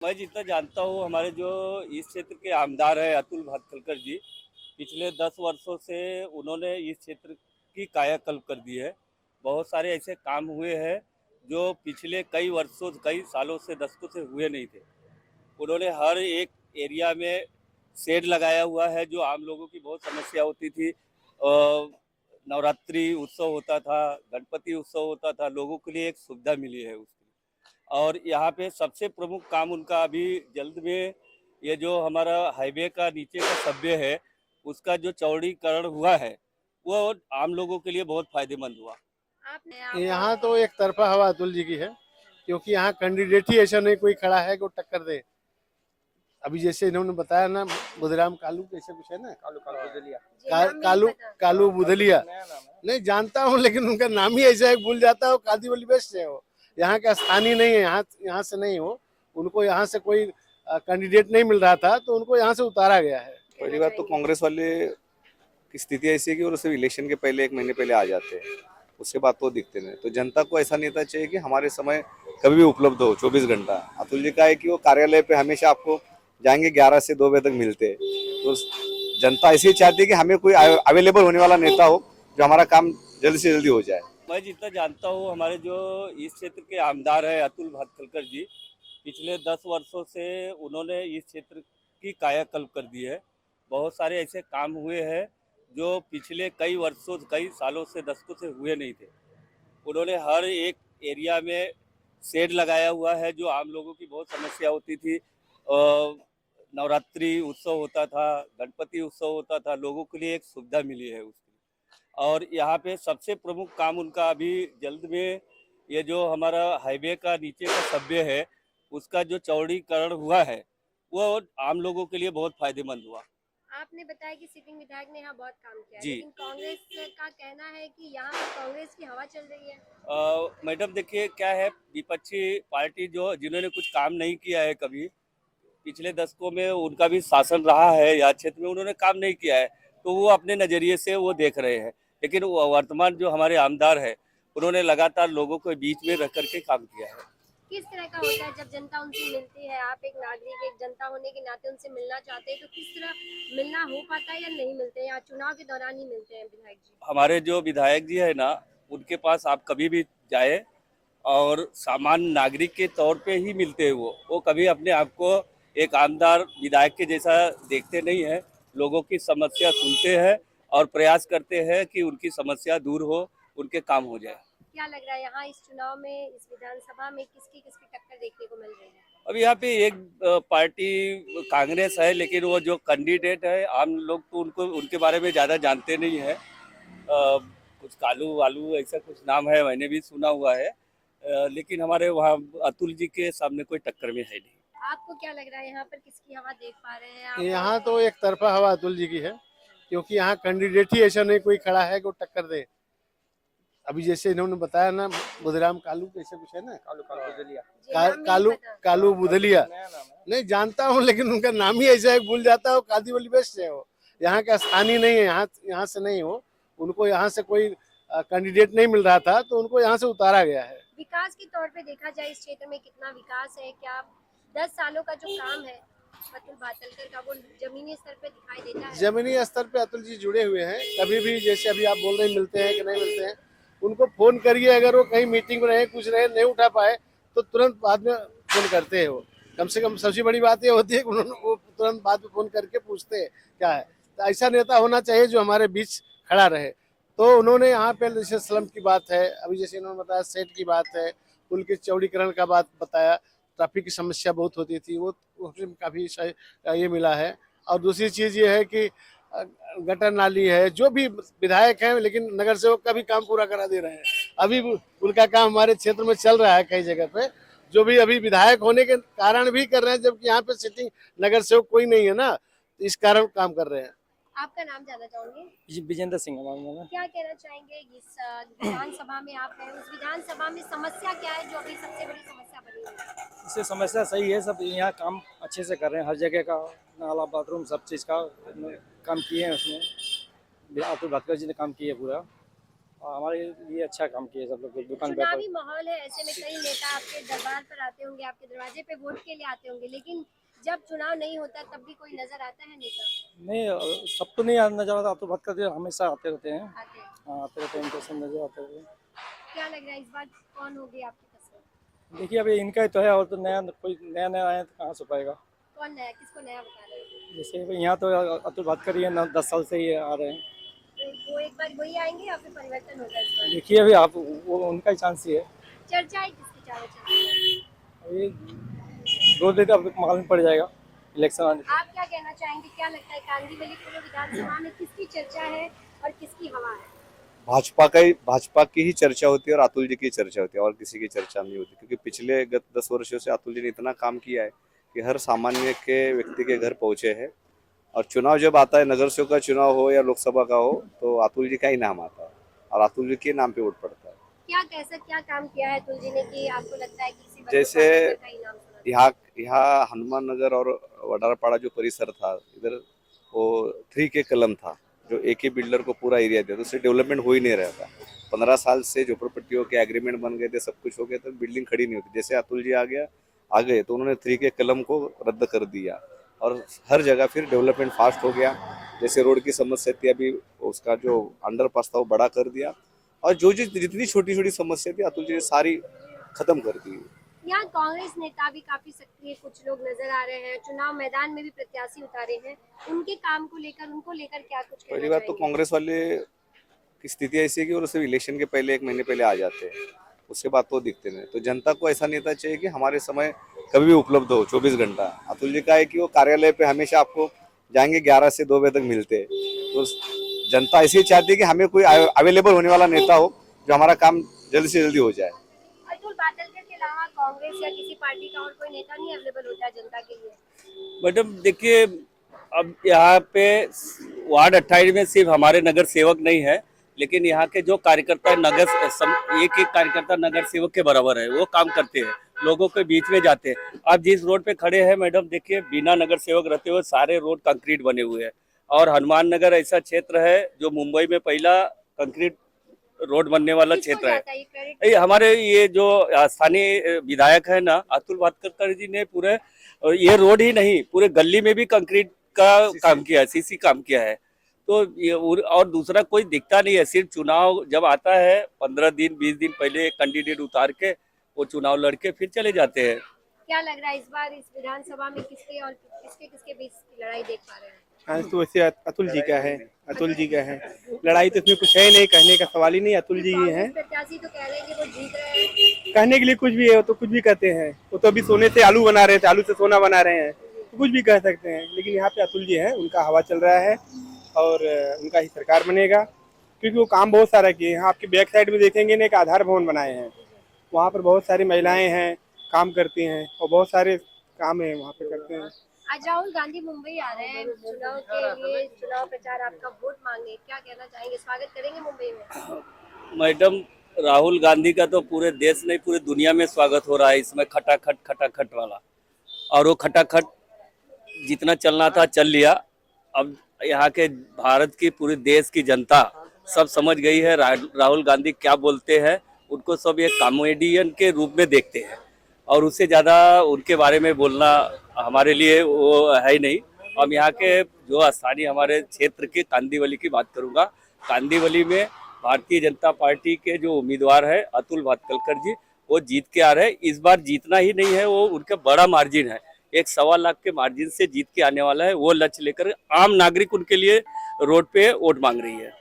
मैं जितना जानता हूँ हमारे जो इस क्षेत्र के आमदार है अतुल भातखलकर जी, पिछले 10 वर्षों से उन्होंने इस क्षेत्र की कायाकल्प कर दी है। बहुत सारे ऐसे काम हुए हैं जो पिछले कई वर्षों कई सालों से दशकों से हुए नहीं थे। उन्होंने हर एक एरिया में शेड लगाया हुआ है, जो आम लोगों की बहुत समस्या होती थी। नवरात्रि उत्सव होता था, गणपति उत्सव होता था, लोगों के लिए एक सुविधा मिली है उसकी। और यहाँ पे सबसे प्रमुख काम उनका अभी जल्द में ये जो हमारा हाईवे का नीचे का सब्वे है, उसका जो चौड़ीकरण हुआ है, वो आम लोगों के लिए बहुत फायदेमंद हुआ। यहाँ तो एक तरफा हवा अतुल जी की है, क्योंकि यहाँ कैंडिडेट ही ऐसा नहीं कोई खड़ा है कि वो टक्कर दे। अभी जैसे इन्होंने बताया ना, बुधराम कालू कैसे कुछ है ना, कालू कालू बुधलिया, कालू कालू बुधलिया। नहीं जानता हूँ, लेकिन उनका नाम ही ऐसा है, भूल जाता हूँ। कादी वाली बेस्ट है वो, यहाँ का स्थानीय नहीं है, यहाँ से नहीं हो। उनको यहाँ से कोई कैंडिडेट नहीं मिल रहा था, तो उनको यहाँ से उतारा गया है। पहली बात तो कांग्रेस वाले की स्थिति ऐसी है कि वो सिर्फ इलेक्शन के पहले 1 महीने पहले आ जाते हैं, उसके बाद तो दिखते नहीं। तो जनता को ऐसा नेता चाहिए कि हमारे समय कभी भी उपलब्ध हो, 24 घंटा। अतुल जी का है कि वो कार्यालय पे हमेशा आपको जाएंगे 11 से 2 बजे तक मिलते हैं। तो जनता ऐसे ही चाहती है कि हमें कोई अवेलेबल होने वाला नेता हो जो हमारा काम जल्दी से जल्दी हो जाए। मैं जितना जानता हूँ हमारे जो इस क्षेत्र के आमदार है अतुल भातखलकर जी, पिछले 10 वर्षों से उन्होंने इस क्षेत्र की कायाकल्प कर दी है। बहुत सारे ऐसे काम हुए हैं जो पिछले कई वर्षों कई सालों से दशकों से हुए नहीं थे। उन्होंने हर एक एरिया में शेड लगाया हुआ है, जो आम लोगों की बहुत समस्या होती थी। नवरात्रि उत्सव होता था, गणपति उत्सव होता था, लोगों के लिए एक सुविधा मिली है उसकी। और यहाँ पे सबसे प्रमुख काम उनका अभी जल्द में ये जो हमारा हाईवे का नीचे का सब्वे है, उसका जो चौड़ीकरण हुआ है, वो आम लोगों के लिए बहुत फायदेमंद हुआ। आपने बताया कि सिटिंग विधायक ने यहाँ बहुत काम किया है, जी। लेकिन कांग्रेस का कहना है कि यहाँ पर कांग्रेस की हवा चल रही है। मैडम देखिए क्या है, विपक्षी पार्टी जो जिन्होंने कुछ काम नहीं किया है कभी पिछले दशकों में, उनका भी शासन रहा है या क्षेत्र में उन्होंने काम नहीं किया है, तो वो अपने नज़रिए से वो देख रहे हैं। लेकिन वर्तमान जो हमारे आमदार है, उन्होंने लगातार लोगों को बीच में रह करके काम किया है। किस तरह का होता है जब जनता उनसे मिलती है? आप एक नागरिक, एक जनता होने के नाते उनसे मिलना चाहते हैं, तो किस तरह मिलना हो पाता है या नहीं मिलते हैं, या चुनाव के दौरान ही मिलते हैं विधायक जी? हमारे जो विधायक जी है ना, उनके पास आप कभी भी जाए और सामान्य नागरिक के तौर पे ही मिलते हैं। वो कभी अपने आप को एक आमदार विधायक के जैसा देखते नहीं है। लोगों की समस्या सुनते हैं और प्रयास करते हैं कि उनकी समस्या दूर हो, उनके काम हो जाए। क्या लग रहा है यहाँ इस चुनाव में, इस विधानसभा में किसकी किसकी टक्कर देखने को मिल रही है? अब यहाँ पे एक पार्टी कांग्रेस है, लेकिन वो जो कैंडिडेट है आम लोग तो उनको उनके बारे में ज़्यादा जानते नहीं है। कुछ कालू वालू ऐसा कुछ नाम है, मैंने भी सुना हुआ है। लेकिन हमारे वहाँ अतुल जी के सामने कोई टक्कर में है नहीं। आपको क्या लग रहा है यहाँ पर किसकी हवा देख पा रहे हैं आप? यहाँ तो एक तरफा हवा अतुल जी की है, क्योंकि यहाँ कैंडिडेट ही ऐसा नहीं कोई खड़ा है कि वो टक्कर दे। अभी जैसे इन्होंने बताया ना, बुधराम कालू कैसे कुछ है ना, कालू कालू बुधलिया, कालू कालू बुधलिया। नहीं जानता हूँ, लेकिन उनका नाम ही ऐसा है, भूल जाता हूँ। कादी वाली बेस्ट है वो, यहाँ का स्थानीय नहीं है, यहाँ से नहीं हो। उनको यहाँ से कोई कैंडिडेट नहीं मिल रहा था, तो उनको यहाँ से उतारा गया है। विकास के तौर पे देखा जाए इस क्षेत्र में कितना विकास है? क्या 10 सालों का जो काम है अतुल भातखलकर का, वो जमीनी स्तर पे दिखाई देता है? जमीनी स्तर पे अतुल जी जुड़े हुए हैं। कभी भी जैसे अभी आप बोल रहे हैं मिलते हैं कि नहीं मिलते हैं, उनको फोन करिए। अगर वो कहीं मीटिंग में रहे, कुछ रहे, नहीं उठा पाए, तो तुरंत बाद में फोन करते हैं वो। कम से कम सबसे बड़ी बात ये होती है कि उन्होंने वो तुरंत बाद में फोन करके पूछते हैं क्या है। तो ऐसा नेता होना चाहिए जो हमारे बीच खड़ा रहे। तो उन्होंने यहाँ पे जैसे स्लम की बात है, अभी जैसे इन्होंने बताया सेट की बात है, पुल के चौड़ीकरण का बात बताया, ट्रैफिक की समस्या बहुत होती थी, वो उसमें काफ़ी ये मिला है। और दूसरी चीज़ ये है कि गटर नाली है, जो भी विधायक हैं, लेकिन नगर सेवक का भी काम पूरा करा दे रहे हैं। अभी उनका काम हमारे क्षेत्र में चल रहा है कई जगह पे, जो भी अभी विधायक होने के कारण भी कर रहे हैं, जबकि यहाँ पे सिटिंग नगर सेवक कोई नहीं है ना, इस कारण काम कर रहे हैं। आपका नाम जानना चाहूंगी? जी विजेंद्र सिंह है। क्या कहना चाहेंगे इस विधानसभा में आप हैं, उस विधानसभा में समस्या क्या है जो अभी सबसे बड़ी समस्या बनी हुई है? इससे समस्या सही है, सब यहाँ काम अच्छे से कर रहे हैं, हर जगह का नाला बाथरूम सब चीज़ का काम किए हैं। उसमें अतुल भातखलकर जी ने काम किया पूरा। हमारे लिए अच्छा काम किए सब लोग दुकान पे। चुनावी माहौल है, ऐसे में कई नेता आपके दरबार पर आते होंगे, आपके दरवाजे पे वोट के लिए आते होंगे, लेकिन जब चुनाव नहीं होता तब भी कोई नजर आता है नेता? नहीं सब तो नहीं नजर आता, तो बात करते हमेशा आते रहते हैं। आते हैं। हाँ आते रहते हैं, इनके सब नजर आते रहते हैं। क्या लग रहा है इस बार कौन होगी आपकी पसंद? देखिए अभी इनका ही तो है, और तो नया कोई नया आया तो कहाँ से पाएगा। कौन नया, किसको नया बता रहे हैं? जैसे यहाँ तो अतुल बात करिए ना, 10 साल से ही आ रहे हैं। तो वो एक बार वही आएंगे या फिर परिवर्तन होगा इस बार? देखिए अभी आप वो उनका ही चांस ही है। चर्चा है किसकी चारों चल रही है? अभी 2 दिन अब मालूम पड़ जाएगा इलेक्शन आने। आप क्या कहना चाहेंगे, क्या लगता है कांदीवली पूर्व विधानसभा में किसकी चर्चा है और किसकी हवा है? भाजपा की ही चर्चा होती है और अतुल जी की चर्चा होती है, और किसी की चर्चा नहीं होती, क्योंकि पिछले गत 10 वर्षों से अतुल जी ने इतना काम किया है कि हर सामान्य के व्यक्ति के घर पहुंचे हैं। और चुनाव जब आता है, नगर सेवक का चुनाव हो या लोकसभा का हो, तो अतुल जी का ही नाम आता है और अतुल जी के नाम पे वोट पड़ता है। क्या काम किया है अतुल जी ने कि आपको लगता है कि किसी बड़े जैसे नेता का ही नाम सुना? यहाँ हनुमान नगर और वडारपाड़ा जो परिसर था, इधर वो 3 के कलम था, जो एक ही बिल्डर को पूरा एरिया दिया, तो उससे डेवलपमेंट हो ही नहीं रहा था। 15 साल से झोपड़पट्टियों के एग्रीमेंट बन गए थे, सब कुछ हो गया था, बिल्डिंग खड़ी नहीं होती। जैसे अतुल जी आ गए तो उन्होंने 3 के कलम को रद्द कर दिया और हर जगह फिर डेवलपमेंट फास्ट हो गया। जैसे रोड की समस्या थी, अभी उसका जो अंडरपास था वो बड़ा कर दिया, और जो जितनी छोटी छोटी समस्या थी अतुल जी ने सारी खत्म कर दी। यहाँ कांग्रेस नेता भी काफी सक्रिय कुछ लोग नजर आ रहे हैं, चुनाव मैदान में भी प्रत्याशी उतारे हैं, उनके काम को लेकर, उनको लेकर क्या कुछ कहना पहली बात तो चाहेंगे? कांग्रेस वाले की स्थिति ऐसी है कि वो सिर्फ इलेक्शन के पहले 1 महीने पहले आ जाते हैं, उसके बाद तो दिखते नहीं। तो जनता को ऐसा नेता चाहिए कि हमारे समय कभी भी उपलब्ध हो, 24 घंटा। अतुल जी का है कि वो कार्यालय पे हमेशा आपको जाएंगे 11 से 2 बजे तक मिलते हैं। तो जनता ऐसी चाहती है कि हमें कोई अवेलेबल होने वाला नेता हो जो हमारा काम जल्दी से जल्दी हो जाए। अतुल बाटलकर के अलावा कांग्रेस या किसी पार्टी का और कोई नेता नहीं अवेलेबल होता है जनता के लिए? मैडम देखिए, अब यहाँ पे वार्ड 28 में सिर्फ हमारे नगर सेवक नहीं है, लेकिन यहाँ के जो कार्यकर्ता एक कार्यकर्ता नगर सेवक के बराबर है, वो काम करते हैं, लोगों के बीच में जाते हैं। आप जिस रोड पे खड़े हैं मैडम, देखिए बिना नगर सेवक रहते हुए सारे रोड कंक्रीट बने हुए हैं। और हनुमान नगर ऐसा क्षेत्र है जो मुंबई में पहला कंक्रीट रोड बनने वाला किसको क्षेत्र है। जाता है ये क्रेडिट? हमारे ये जो स्थानीय विधायक है ना अतुल भातखलकर जी ने पूरे ये रोड ही नहीं, पूरे गली में भी कंक्रीट का काम किया है, सीसी काम किया है। तो ये और दूसरा कोई दिखता नहीं है, सिर्फ चुनाव जब आता है 15 दिन 20 दिन पहले एक कैंडिडेट उतार के वो चुनाव लड़के फिर चले जाते हैं। क्या लग रहा है इस बार इस विधानसभा में किसके और किसके बीच की लड़ाई देख पा रहे हैं? आज तो वैसे अतुल जी का है, अतुल जी का है। लड़ाई तो इसमें कुछ है नहीं, कहने का सवाल ही नहीं, अतुल जी ही है। कांग्रेस प्रत्याशी तो कह रहे हैं कि वो जीत रहे हैं। कहने के लिए कुछ भी है, वो तो कुछ भी कहते हैं। वो तो अभी सोने से आलू बना रहे थे, आलू से सोना बना रहे हैं, तो कुछ भी कह सकते हैं। लेकिन यहाँ पे अतुल जी है, उनका हवा चल रहा है और उनका ही सरकार बनेगा, क्योंकि वो काम बहुत सारा किए। यहाँ आपके बैक साइड में देखेंगे ना, एक आधार भवन बनाए हैं, वहाँ पर बहुत सारी महिलाएं हैं, काम करती हैं और बहुत सारे काम है वहाँ पे करते हैं। आज राहुल गांधी मुंबई आ रहे हैं चुनाव के लिए, चुनाव प्रचार आपका वोट मांगने, क्या कहना चाहेंगे, स्वागत करेंगे मुंबई में? मैडम राहुल गांधी का तो पूरे देश नहीं पूरे दुनिया में स्वागत हो रहा है इसमें, खटाखट वाला। और वो खटाखट जितना चलना था चल लिया। अब यहाँ के भारत की पूरे देश की जनता सब समझ गई है राहुल गांधी क्या बोलते हैं, उनको सब एक कॉमेडियन के रूप में देखते हैं, और उससे ज़्यादा उनके बारे में बोलना हमारे लिए वो है ही नहीं। हम यहाँ के जो स्थानीय हमारे क्षेत्र के कांदीवली की बात करूँगा, कांदीवली में भारतीय जनता पार्टी के जो उम्मीदवार है अतुल भातखलकर जी, वो जीत के आ रहे हैं। इस बार जीतना ही नहीं है, वो उनका बड़ा मार्जिन है, 1.25 लाख के मार्जिन से जीत के आने वाला है। वो लक्ष्य लेकर आम नागरिक उनके लिए रोड पे वोट मांग रही है।